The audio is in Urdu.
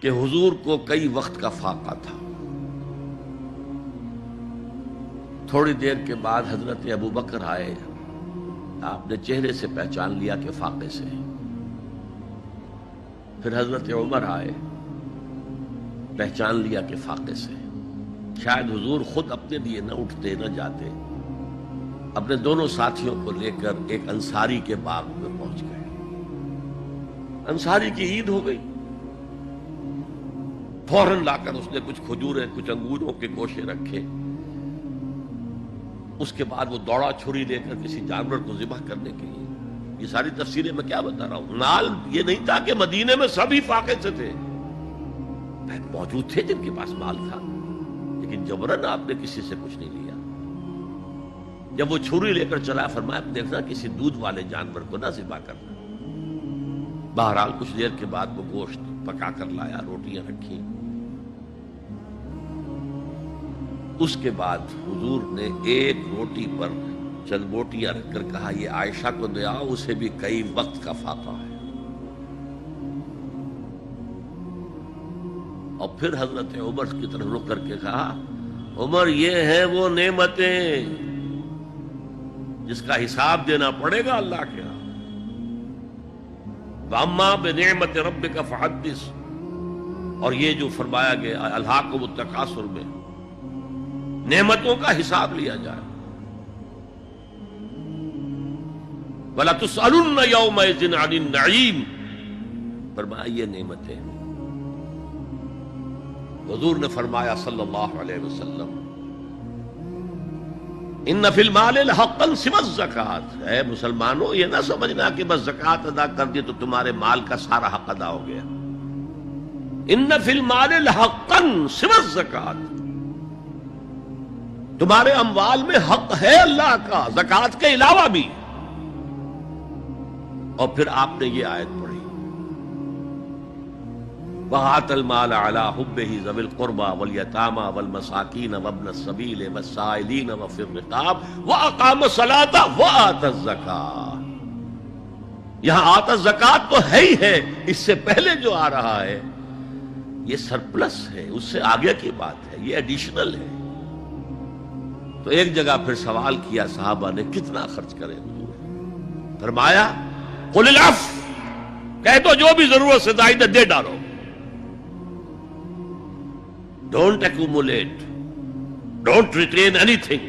کہ حضور کو کئی وقت کا فاقہ تھا. تھوڑی دیر کے بعد حضرت ابو بکر آئے. آپ نے چہرے سے پہچان لیا کہ فاقے سے. پھر حضرت عمر آئے، پہچان لیا کہ فاقے سے. شاید حضور خود اپنے لیے نہ اٹھتے نہ جاتے، اپنے دونوں ساتھیوں کو لے کر ایک انصاری کے باغ میں پہنچ گئے. انصاری کی عید ہو گئی. فوراً لا کر اس نے کچھ کھجوریں کچھ انگوروں کے گوشے رکھے. اس کے بعد وہ دوڑا چھری لے کر کسی جانور کو ذبح کرنے کے لیے. یہ ساری تفسیریں میں کیا بتا رہا ہوں. نال یہ نہیں تھا کہ مدینے میں سبھی فاقے سے تھے، موجود تھے جن کے پاس مال تھا، لیکن جبرن آپ نے کسی سے کچھ نہیں لیا. جب وہ چھری لے کر چلا، فرمایا دیکھنا کسی دودھ والے جانور کو نہ ذبح کرنا. بہرحال کچھ دیر کے بعد وہ گوشت پکا کر لایا، روٹیاں رکھی. اس کے بعد حضور نے ایک روٹی پر چند بوٹیاں رکھ کر کہا یہ عائشہ کو دے آؤ، اسے بھی کئی وقت کا فاقہ ہے. اور پھر حضرت عمر کی طرف رخ کر کے کہا عمر یہ ہیں وہ نعمتیں جس کا حساب دینا پڑے گا اللہ کے ہاں. وَأَمَّا بِنِعْمَةِ رَبِّكَ فَحَدِّثْ. اور یہ جو فرمایا گیا الہاکم التکاثر میں نعمتوں کا حساب لیا جائے. وَلَتُسْأَلُنَّ يَوْمَئِذٍ عَنِ النَّعِيمِ. فرمایا یہ نعمتیں. حضور نے فرمایا صلی اللہ علیہ وسلم ان فی المال حقا سوى الزکوٰۃ. اے مسلمانوں یہ نہ سمجھنا کہ بس زکوٰۃ ادا کر دی تو تمہارے مال کا سارا حق ادا ہو گیا. ان فی المال حقا سوى الزکوٰۃ. تمہارے اموال میں حق ہے اللہ کا زکوٰۃ کے علاوہ بھی. اور پھر آپ نے یہ آیت پڑھی وَآتَى الْمَالَ عَلَىٰ حُبِّهِ ذَوِي الْقُرْبَىٰ وَالْيَتَامَىٰ وَالْمَسَاكِينَ وَابْنَ السَّبِيلِ وَالسَّائِلِينَ وَفِي الرِّقَابِ وَأَقَامَ الصَّلَاةَ وَآتَى الزَّكَاةَ. یہاں آتا الزکوٰۃ تو ہے ہی ہے، اس سے پہلے جو آ رہا ہے یہ سرپلس ہے، اس سے آگے کی بات ہے، یہ ایڈیشنل ہے. تو ایک جگہ پھر سوال کیا صحابہ نے کتنا خرچ کریں حضور. فرمایا قُلِ الْعَفْوَ. کہہ دو جو بھی ضرورت سے زائد دے ڈالو. Don't accumulate. Don't retain anything.